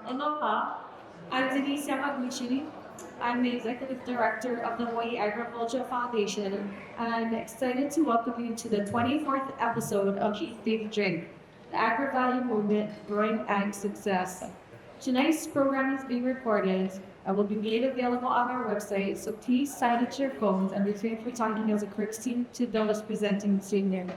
Aloha. I'm Denise Yamaguchi. I'm the Executive Director of the Hawaiʻi Agriculture Foundation, and I'm excited to welcome you to the 24th episode of Eat, Think, Drink, the AgriValue Movement, Growing Ag Success. Tonight's program is being recorded and will be made available on our website, so please silence your phones and refrain from talking as a courtesy to those presenting this evening.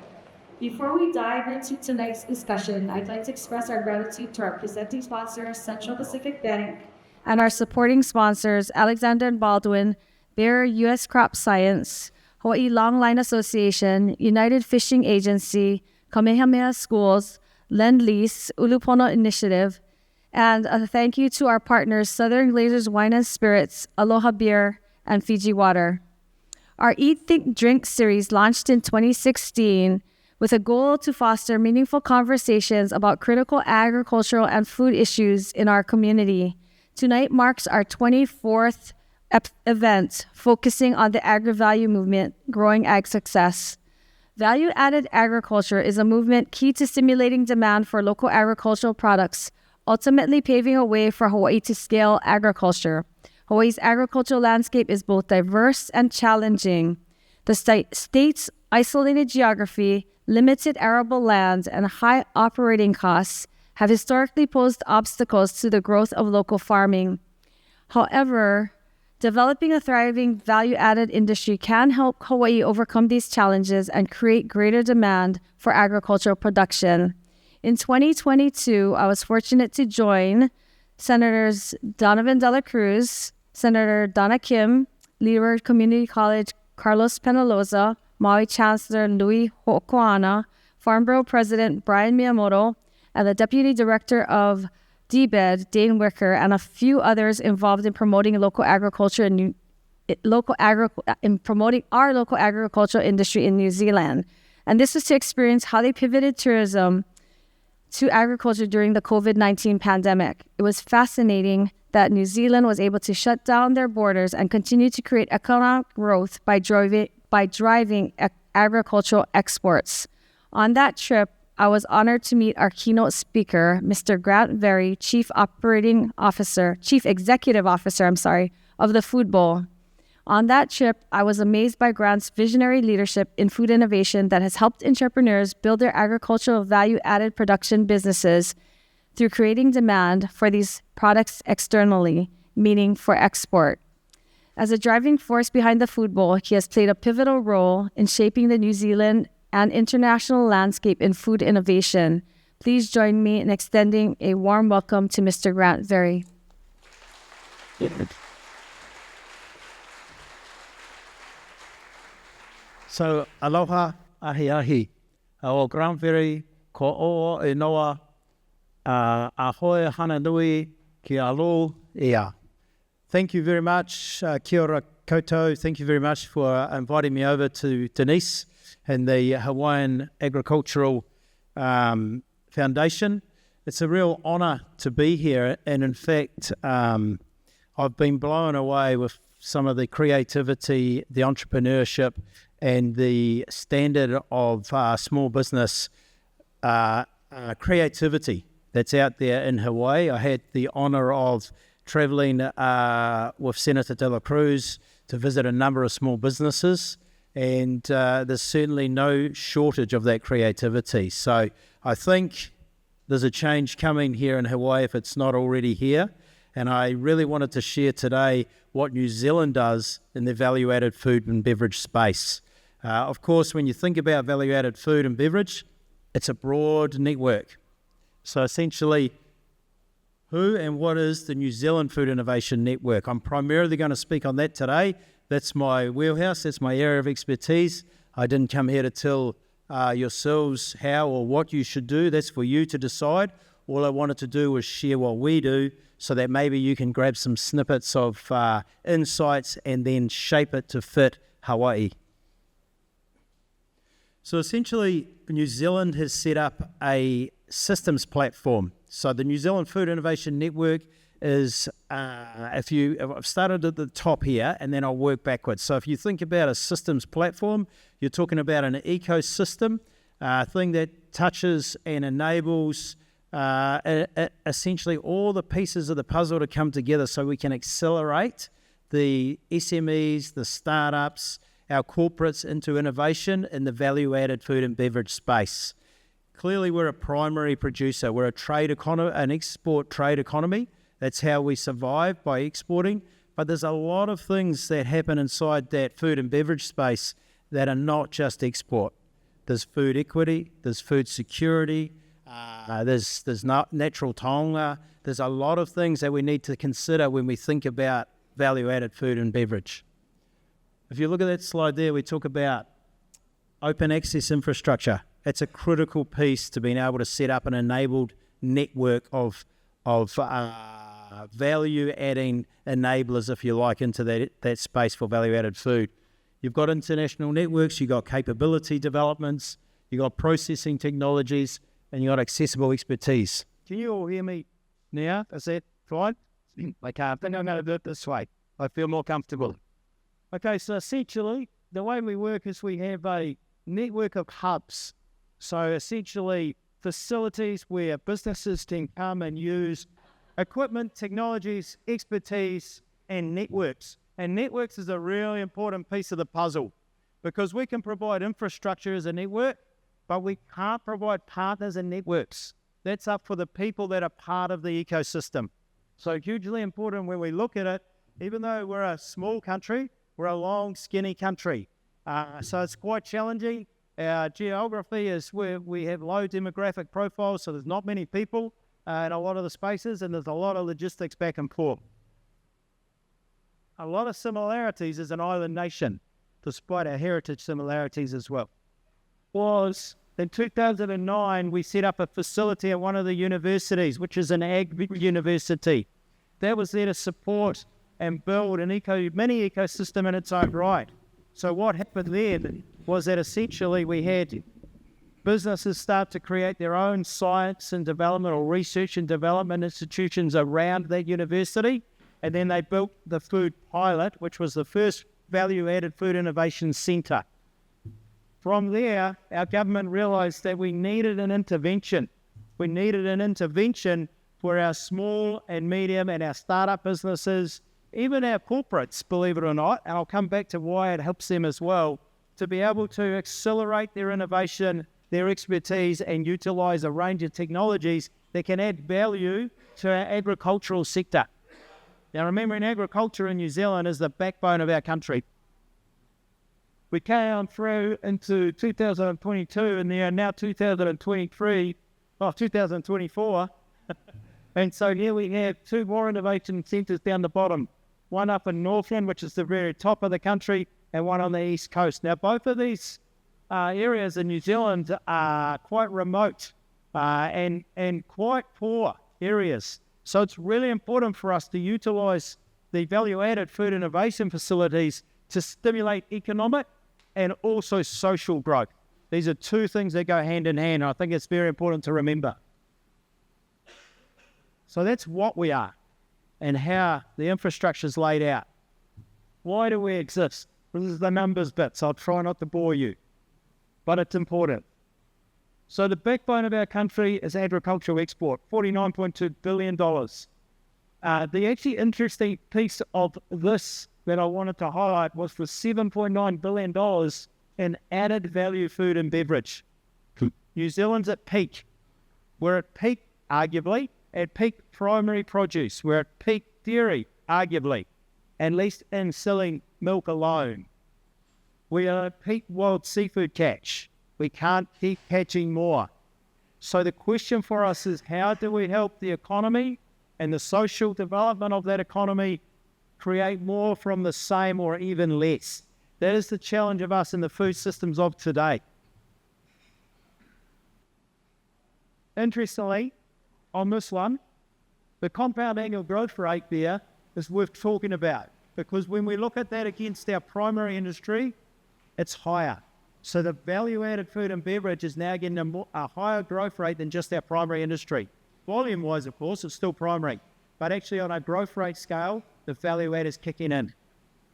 Before we dive into tonight's discussion, I'd like to express our gratitude to our presenting sponsor, Central Pacific Bank, and our supporting sponsors, Alexander and Baldwin, Bayer U.S. Crop Science, Hawaii Longline Association, United Fishing Agency, Kamehameha Schools, Lend-Lease, Ulupono Initiative, and a thank you to our partners, Southern Glazers Wine and Spirits, Aloha Beer, and Fiji Water. Our Eat, Think, Drink series launched in 2016 with a goal to foster meaningful conversations about critical agricultural and food issues in our community. Tonight marks our 24th event focusing on the AgriValue Movement, Growing Ag Success. Value-added agriculture is a movement key to stimulating demand for local agricultural products, ultimately paving a way for Hawaii to scale agriculture. Hawaii's agricultural landscape is both diverse and challenging. The state's isolated geography, limited arable land, and high operating costs have historically posed obstacles to the growth of local farming. However, developing a thriving value-added industry can help Hawaii overcome these challenges and create greater demand for agricultural production. In 2022, I was fortunate to join Senators Donovan Dela Cruz, Senator Donna Kim, Leeward Community College Carlos Penaloza, Maui Chancellor Louis Ho'okoana, Farm Bureau President Brian Miyamoto, and the Deputy Director of DBED, Dane Wicker, and a few others involved in promoting local agriculture in promoting our local agricultural industry in New Zealand. And this was to experience how they pivoted tourism to agriculture during the COVID-19 pandemic. It was fascinating that New Zealand was able to shut down their borders and continue to create economic growth by driving agricultural exports. On that trip, I was honored to meet our keynote speaker, Mr. Grant Verry, Chief Executive Officer, of the Food Bowl. On that trip, I was amazed by Grant's visionary leadership in food innovation that has helped entrepreneurs build their agricultural value-added production businesses through creating demand for these products externally, meaning for export. As a driving force behind the Food Bowl, he has played a pivotal role in shaping the New Zealand and international landscape in food innovation. Please join me in extending a warm welcome to Mr. Grant Verry. So, aloha, ahi ahi. O Grant Verry, ko o e noa, a hoe hana nui ki alo ia. Thank you very much, kia ora koutou. Thank you very much for inviting me over to Denise and the Hawaiian Agricultural Foundation. It's a real honour to be here, and in fact, I've been blown away with some of the creativity, the entrepreneurship, and the standard of small business creativity that's out there in Hawaii. I had the honour of travelling with Senator Dela Cruz to visit a number of small businesses, and there's certainly no shortage of that creativity. So I think there's a change coming here in Hawaii if it's not already here, and I really wanted to share today what New Zealand does in the value-added food and beverage space. Of course, when you think about value-added food and beverage, it's a broad network. So essentially, who and what is the New Zealand Food Innovation Network? I'm primarily going to speak on that today. That's my wheelhouse, that's my area of expertise. I didn't come here to tell yourselves how or what you should do. That's for you to decide. All I wanted to do was share what we do so that maybe you can grab some snippets of insights and then shape it to fit Hawaii. So essentially, New Zealand has set up a systems platform. So the New Zealand Food Innovation Network is, I've started at the top here and then I'll work backwards. So if you think about a systems platform, you're talking about an ecosystem, thing that touches and enables essentially all the pieces of the puzzle to come together so we can accelerate the SMEs, the startups, our corporates into innovation in the value-added food and beverage space. Clearly, we're a primary producer. We're a trade economy, an export trade economy. That's how we survive, by exporting. But there's a lot of things that happen inside that food and beverage space that are not just export. There's food equity, there's food security, there's natural taonga. There's a lot of things that we need to consider when we think about value-added food and beverage. If you look at that slide there, we talk about open access infrastructure. It's a critical piece to being able to set up an enabled network of value-adding enablers, if you like, into that space for value-added food. You've got international networks, you've got capability developments, you've got processing technologies, and you've got accessible expertise. Can you all hear me now? Is that fine? I can't. I think I'm going to do it this way. I feel more comfortable. Okay, so essentially, the way we work is we have a network of hubs. So essentially, facilities where businesses can come and use equipment, technologies, expertise, and networks. And networks is a really important piece of the puzzle because we can provide infrastructure as a network, but we can't provide partners and networks. That's up for the people that are part of the ecosystem. So hugely important when we look at it, even though we're a small country, we're a long, skinny country. So it's quite challenging. Our geography is where we have low demographic profiles, so there's not many people in a lot of the spaces, and there's a lot of logistics back and forth. A lot of similarities as an island nation, despite our heritage similarities as well. In 2009, we set up a facility at one of the universities, which is an ag university. That was there to support and build an mini ecosystem in its own right. So what happened there was that essentially we had businesses start to create their own science and development or research and development institutions around that university. And then they built the food pilot, which was the first value-added food innovation centre. From there, our government realised that we needed an intervention. We needed an intervention for our small and medium and our startup businesses, even our corporates, believe it or not, and I'll come back to why it helps them as well, to be able to accelerate their innovation, their expertise, and utilise a range of technologies that can add value to our agricultural sector. Now, remembering agriculture in New Zealand is the backbone of our country. We came on through into 2022, and they are now 2024. And so here we have two more innovation centres down the bottom, one up in Northland, which is the very top of the country, and one on the east coast. Now, both of these areas in New Zealand are quite remote and quite poor areas. So it's really important for us to utilise the value-added food innovation facilities to stimulate economic and also social growth. These are two things that go hand in hand, and I think it's very important to remember. So that's what we are and how the infrastructure is laid out. Why do we exist? This is the numbers bit, so I'll try not to bore you, but it's important. So the backbone of our country is agricultural export, $49.2 billion. The actually interesting piece of this that I wanted to highlight was the $7.9 billion in added value food and beverage. New Zealand's at peak. We're at peak, arguably, at peak primary produce. We're at peak dairy, arguably, at least in selling milk alone. We are at peak wild seafood catch. We can't keep catching more. So the question for us is, how do we help the economy and the social development of that economy create more from the same or even less? That is the challenge of us in the food systems of today. Interestingly, on this one, the compound annual growth rate there is worth talking about, because when we look at that against our primary industry, it's higher. So the value-added food and beverage is now getting a higher growth rate than just our primary industry. Volume-wise, of course, it's still primary, but actually on a growth rate scale, the value-add is kicking in.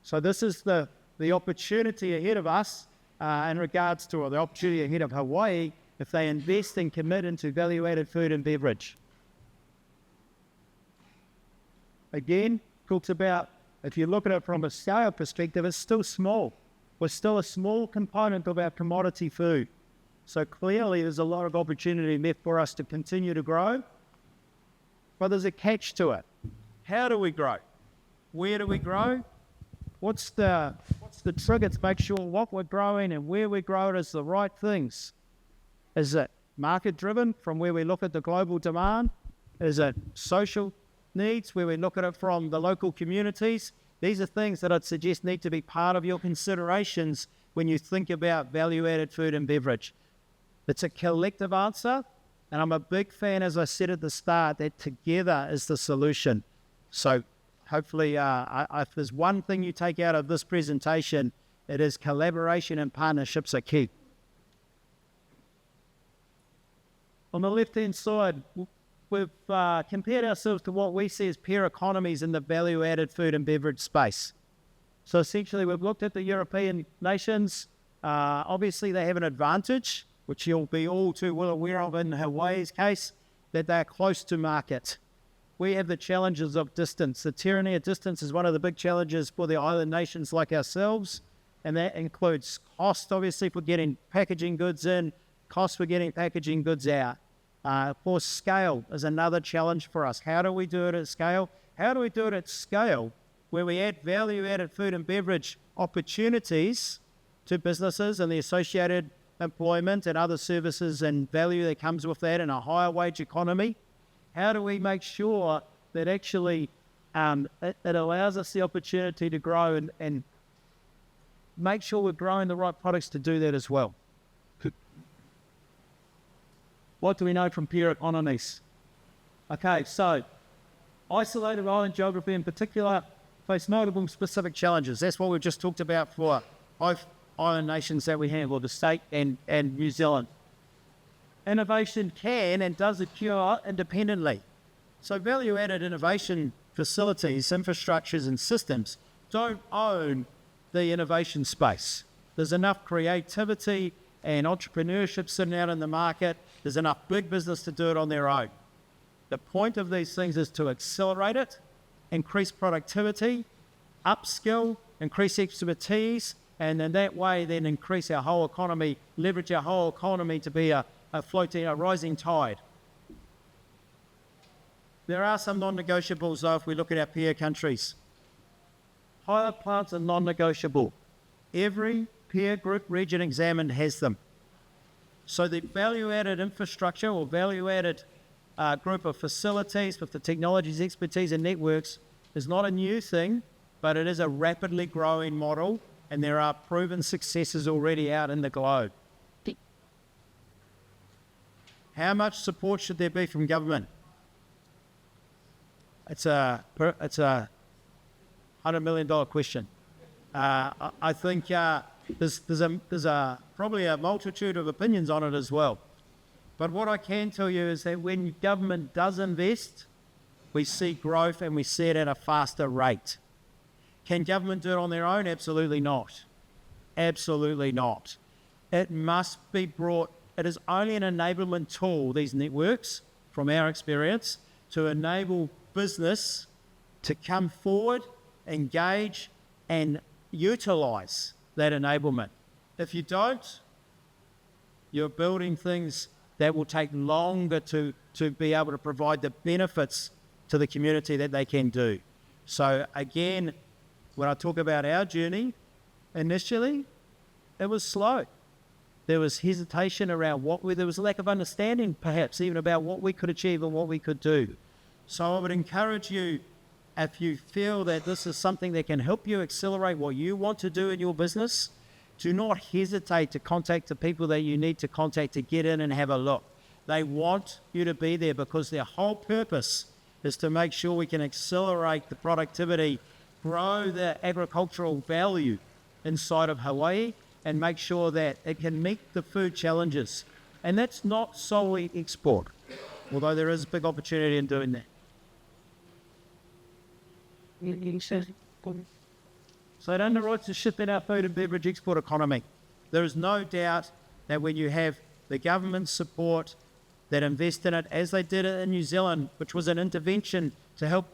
So this is the opportunity ahead of us in regards to, or the opportunity ahead of Hawaii if they invest and commit into value-added food and beverage. Again, talks about, if you look at it from a scale perspective, it's still small. We're still a small component of our commodity food. So clearly there's a lot of opportunity left for us to continue to grow. But there's a catch to it. How do we grow? Where do we grow? What's the trigger to make sure what we're growing and where we grow it is the right things? Is it market driven from where we look at the global demand? Is it social needs where we look at it from the local communities? These are things that I'd suggest need to be part of your considerations when you think about value-added food and beverage. It's a collective answer, and I'm a big fan, as I said at the start, that together is the solution. So hopefully, if there's one thing you take out of this presentation, it is collaboration and partnerships are key. On the left-hand side, we've compared ourselves to what we see as peer economies in the value-added food and beverage space. So essentially, we've looked at the European nations. Obviously, they have an advantage, which you'll be all too well aware of in Hawaii's case, that they're close to market. We have the challenges of distance. The tyranny of distance is one of the big challenges for the island nations like ourselves, and that includes cost, obviously, for getting packaging goods in, cost for getting packaging goods out. Of course, scale is another challenge for us. How do we do it at scale? How do we do it at scale where we add value-added food and beverage opportunities to businesses and the associated employment and other services and value that comes with that in a higher wage economy? How do we make sure that actually it allows us the opportunity to grow and make sure we're growing the right products to do that as well? What do we know from peer economies? Okay, so isolated island geography in particular face notable specific challenges. That's what we've just talked about for both island nations that we have, or the state and New Zealand. Innovation can and does occur independently. So value-added innovation facilities, infrastructures and systems don't own the innovation space. There's enough creativity and entrepreneurship sitting out in the market. There's enough big business to do it on their own. The point of these things is to accelerate it, increase productivity, upskill, increase expertise, and in that way then increase our whole economy, leverage our whole economy to be a rising tide. There are some non-negotiables though if we look at our peer countries. Pilot plants are non-negotiable. Every peer group region examined has them. So the value-added infrastructure or value-added group of facilities with the technologies, expertise and networks is not a new thing, but it is a rapidly growing model, and there are proven successes already out in the globe. How much support should there be from government? It's a $100 million question. I think there's probably a multitude of opinions on it as well. But what I can tell you is that when government does invest, we see growth and we see it at a faster rate. Can government do it on their own? Absolutely not. Absolutely not. It must be brought, it is only an enablement tool, these networks, from our experience, to enable business to come forward, engage, and utilise that enablement. If you don't, you're building things that will take longer to be able to provide the benefits to the community that they can do. So again, when I talk about our journey, initially, it was slow. There was hesitation around there was a lack of understanding perhaps even about what we could achieve and what we could do. So I would encourage you, if you feel that this is something that can help you accelerate what you want to do in your business, do not hesitate to contact the people that you need to contact to get in and have a look. They want you to be there because their whole purpose is to make sure we can accelerate the productivity, grow the agricultural value inside of Hawaii, and make sure that it can meet the food challenges. And that's not solely export, although there is a big opportunity in doing that. So it underwrites the shift in our food and beverage export economy. There is no doubt that when you have the government support that invest in it, as they did it in New Zealand, which was an intervention to help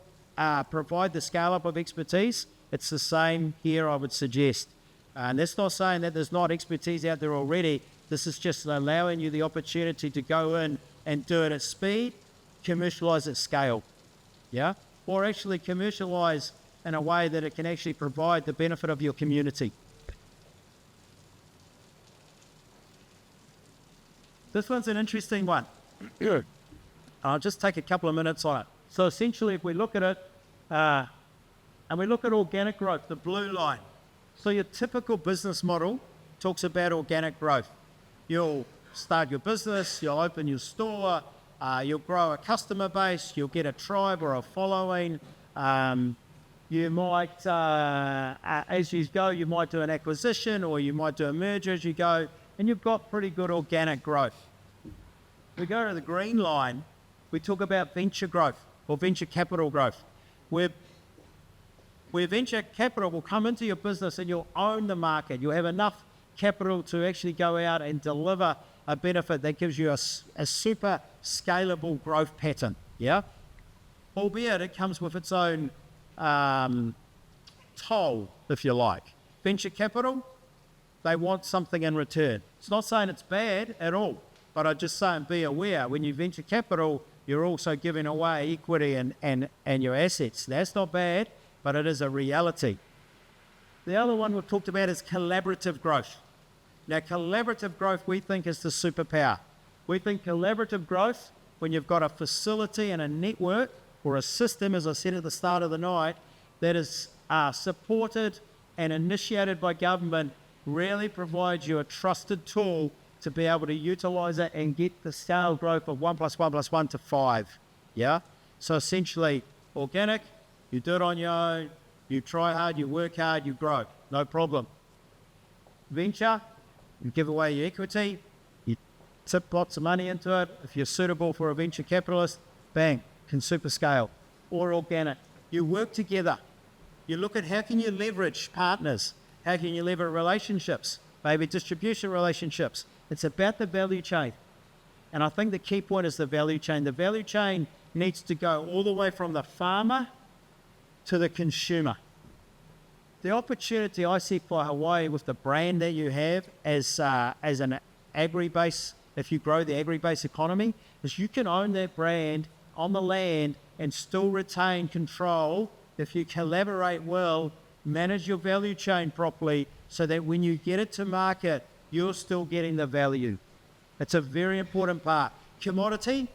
provide the scale-up of expertise. It's the same here, I would suggest. And that's not saying that there's not expertise out there already. This is just allowing you the opportunity to go in and do it at speed, commercialise at scale, yeah? Or actually commercialise in a way that it can actually provide the benefit of your community. This one's an interesting one. I'll just take a couple of minutes on it. So essentially, if we look at it, and we look at organic growth, the blue line. So your typical business model talks about organic growth. You'll start your business, you'll open your store, you'll grow a customer base, you'll get a tribe or a following. You might, as you go, you might do an acquisition or you might do a merger as you go, and you've got pretty good organic growth. We go to the green line, we talk about venture growth or venture capital growth, where venture capital will come into your business and you'll own the market. You'll have enough capital to actually go out and deliver a benefit that gives you a super scalable growth pattern, yeah? Albeit it comes with its own toll, if you like. Venture capital, they want something in return. It's not saying it's bad at all, but I'm just saying be aware, when you venture capital, you're also giving away equity and your assets. That's not bad, but it is a reality. The other one we've talked about is collaborative growth. Now, collaborative growth, we think, is the superpower. We think collaborative growth, when you've got a facility and a network or a system, as I said at the start of the night, that is supported and initiated by government, really provides you a trusted tool to be able to utilise it and get the scale growth of 1 + 1 + 1 to 5. Yeah? So essentially, organic, you do it on your own, you try hard, you work hard, you grow, no problem. Venture, you give away your equity, you tip lots of money into it. If you're suitable for a venture capitalist, bang, can super scale. Or organic, you work together. You look at how can you leverage partners, how can you leverage relationships, maybe distribution relationships. It's about the value chain. And I think the key point is the value chain. The value chain needs to go all the way from the farmer to the consumer. The opportunity I see for Hawaii with the brand that you have as an agri-base, if you grow the agri-base economy, is you can own that brand on the land and still retain control if you collaborate well, manage your value chain properly so that when you get it to market, you're still getting the value. It's a very important part. Commodity,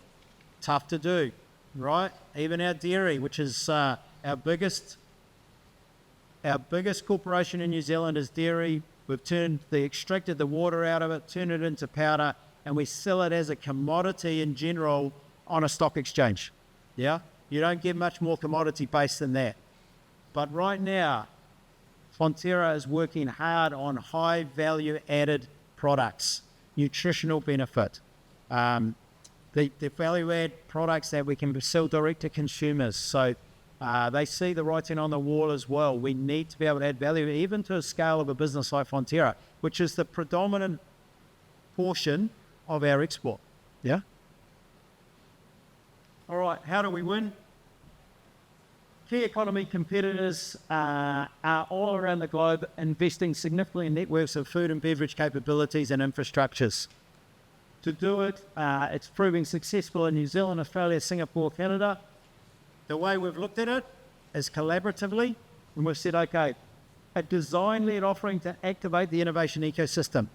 tough to do, right? Even our dairy, which is our biggest corporation in New Zealand is dairy. We've extracted the water out of it, turned it into powder, and we sell it as a commodity in general on a stock exchange. Yeah? You don't get much more commodity based than that. But right now, Fonterra is working hard on high value added products, nutritional benefit, the value add products that we can sell direct to consumers. So they see the writing on the wall as well. We need to be able to add value even to a scale of a business like Fonterra, which is the predominant portion of our export. Yeah? All right, how do we win? Key economy competitors are all around the globe investing significantly in networks of food and beverage capabilities and infrastructures. To do it, it's proving successful in New Zealand, Australia, Singapore, Canada. The way we've looked at it is collaboratively, and we've said, okay, a design-led offering to activate the innovation ecosystem.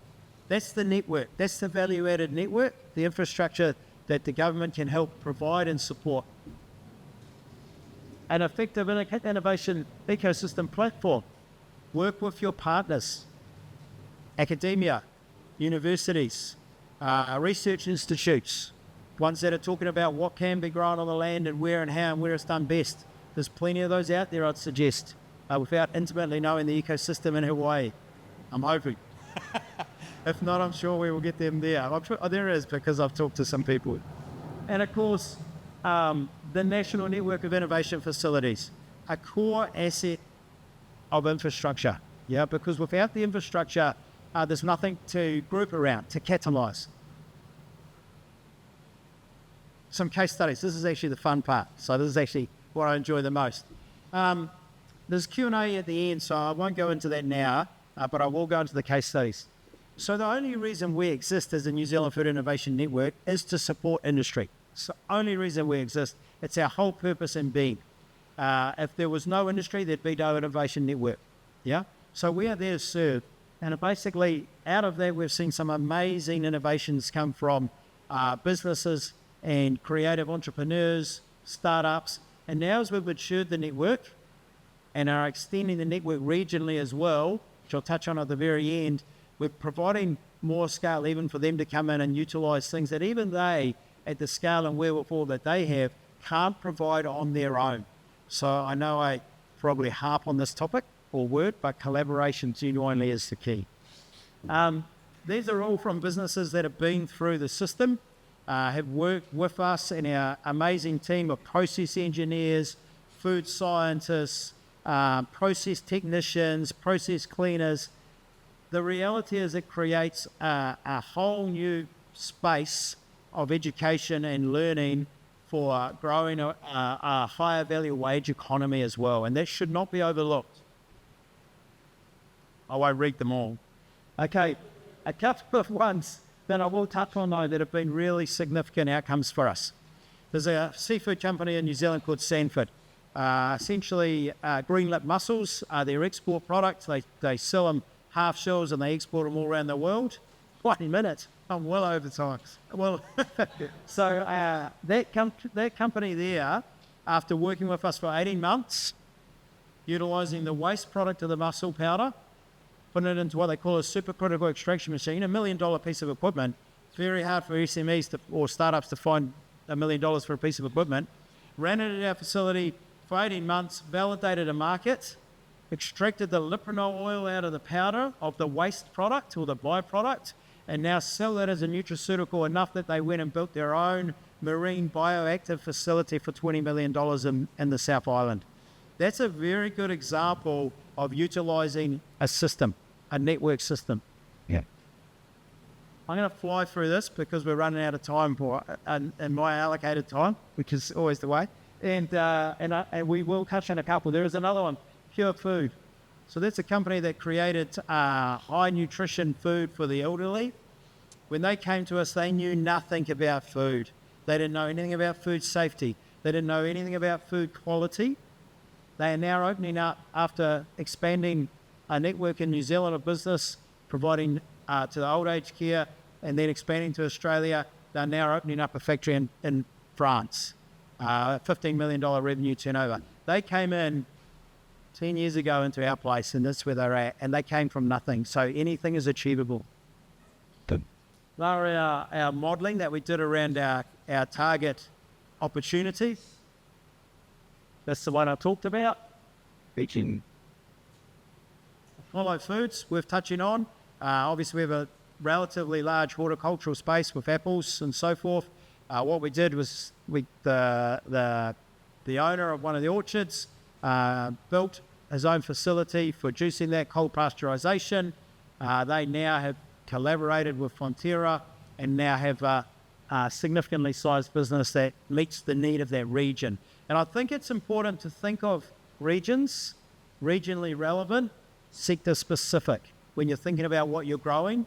That's the network. That's the value-added network, the infrastructure that the government can help provide and support. An effective innovation ecosystem platform. Work with your partners, academia, universities, research institutes, ones that are talking about what can be grown on the land and where and where it's done best. There's plenty of those out there, I'd suggest, without intimately knowing the ecosystem in Hawaii. I'm hoping. If not, I'm sure we will get them there. I'm sure there is, because I've talked to some people. And of course, the National Network of Innovation Facilities, a core asset of infrastructure. Yeah, because without the infrastructure, there's nothing to group around, to catalyse. some case studies. This is actually the fun part. So this is actually what I enjoy the most. There's Q&A at the end, so I won't go into that now, but I will go into the case studies. So the only reason we exist as a New Zealand Food Innovation Network is to support industry. It's the only reason we exist. It's our whole purpose in being. If there was no industry, there'd be no innovation network. Yeah. So we are there to serve. And basically, out of that, we've seen some amazing innovations come from businesses and creative entrepreneurs, startups. And now as we've matured the network and are extending the network regionally as well, which I'll touch on at the very end, we're providing more scale even for them to come in and utilise things that even they, at the scale and wherewithal that they have, can't provide on their own. So I know I probably harp on this topic or word, but collaboration genuinely is the key. These are all from businesses that have been through the system, have worked with us and our amazing team of process engineers, food scientists, process technicians, process cleaners. The reality is it creates a whole new space of education and learning for growing a higher value wage economy as well. And that should not be overlooked. I won't read them all. Okay, a couple of ones that I will touch on though that have been really significant outcomes for us. There's a seafood company in New Zealand called Sanford. Essentially, green lip mussels are their export products. They sell them half shells and they export them all around the world. 20 minutes. I'm well over time. Well, so that company there, after working with us for 18 months, utilising the waste product of the mussel powder, putting it into what they call a supercritical extraction machine, $1 million piece of equipment. Very hard for SMEs or startups to find $1 million for a piece of equipment. Ran it at our facility for 18 months, validated a market, extracted the lipronol oil out of the powder of the waste product or the byproduct, and now sell that as a nutraceutical enough that they went and built their own marine bioactive facility for $20 million in the South Island. That's a very good example of utilising a system, a network system. Yeah. I'm going to fly through this because we're running out of time in my allocated time, which is always the way. And we will touch on a couple. There is another one, Pure Food. So that's a company that created high nutrition food for the elderly. When they came to us, they knew nothing about food. They didn't know anything about food safety. They didn't know anything about food quality. They are now opening up, after expanding a network in New Zealand of business, providing to the old age care, and then expanding to Australia. They're now opening up a factory in France, $15 million revenue turnover. They came in 10 years ago into our place, and that's where they're at, and they came from nothing. So anything is achievable. They're our modelling that we did around our target opportunity. That's the one I talked about. Hollow Foods, we're touching on. Obviously, we have a relatively large horticultural space with apples and so forth. What we did was the owner of one of the orchards built his own facility for juicing that, cold pasteurisation. They now have collaborated with Fonterra and now have a significantly sized business that meets the need of that region. And I think it's important to think of regions, regionally relevant, sector specific, when you're thinking about what you're growing.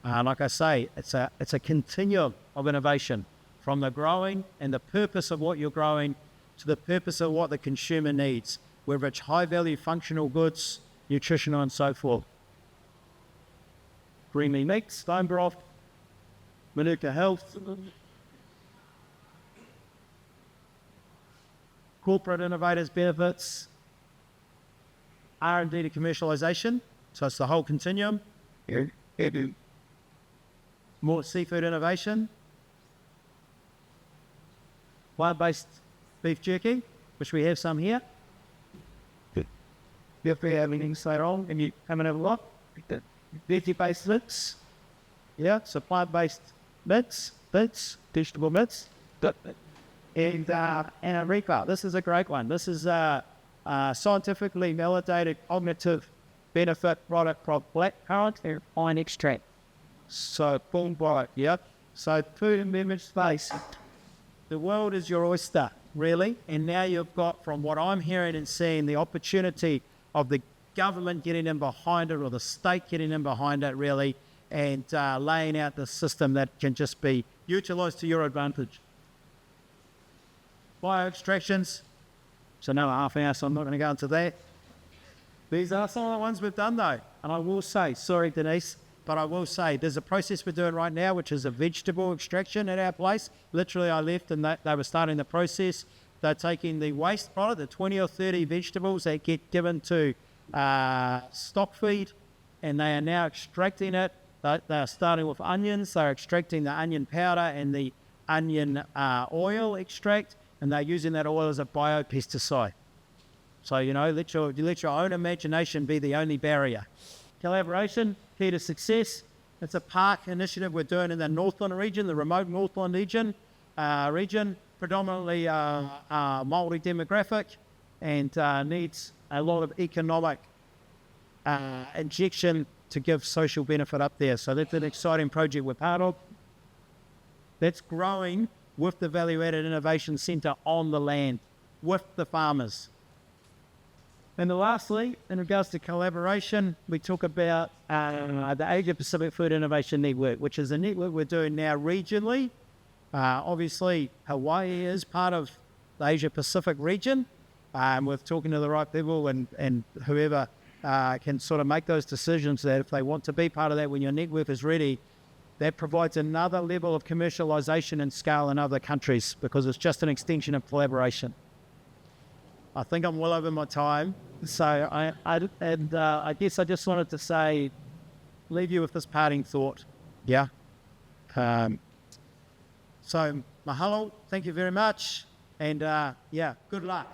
Like I say, it's a continuum of innovation from the growing and the purpose of what you're growing to the purpose of what the consumer needs, whether it's high value functional goods, nutritional and so forth. Creamy meat, stone broth, Manuka Health, corporate innovators benefits, R&D to commercialisation, so it's the whole continuum. More seafood innovation, plant-based beef jerky, which we have some here. If we have anything later on, and you come and have a look. Veggie-based mints, yeah, so plant-based mints, vegetable mints, and a reaper. This is a great one. This is scientifically validated cognitive benefit product from blackcurrant and pine extract. So full product, yeah. So food and beverage space. The world is your oyster, really. And now you've got, from what I'm hearing and seeing, the opportunity of the government getting in behind it, or the state getting in behind it, really, and laying out the system that can just be utilised to your advantage. Bio-extractions. So another half hour, so I'm not going to go into that. These are some of the ones we've done, though. And I will say, sorry, Denise, but I will say there's a process we're doing right now, which is a vegetable extraction at our place. Literally, I left and they were starting the process. They're taking the waste product, the 20 or 30 vegetables that get given to stock feed, and they are now extracting it. They are starting with onions. They're extracting the onion powder and the onion oil extract, and they're using that oil as a biopesticide. So, let your own imagination be the only barrier. Collaboration, key to success. It's a park initiative we're doing in the Northland region, the remote Northland region, predominantly Māori demographic, and needs a lot of economic injection to give social benefit up there. So that's an exciting project we're part of. That's growing with the Value Added Innovation Centre on the land, with the farmers. And lastly, in regards to collaboration, we talk about the Asia Pacific Food Innovation Network, which is a network we're doing now regionally. Obviously, Hawaii is part of the Asia Pacific region. We're talking to the right people and whoever can sort of make those decisions, that if they want to be part of that when your network is ready, that provides another level of commercialization and scale in other countries, because it's just an extension of collaboration. I think I'm well over my time. So I guess I just wanted to say, leave you with this parting thought. Yeah. So mahalo, thank you very much. And good luck.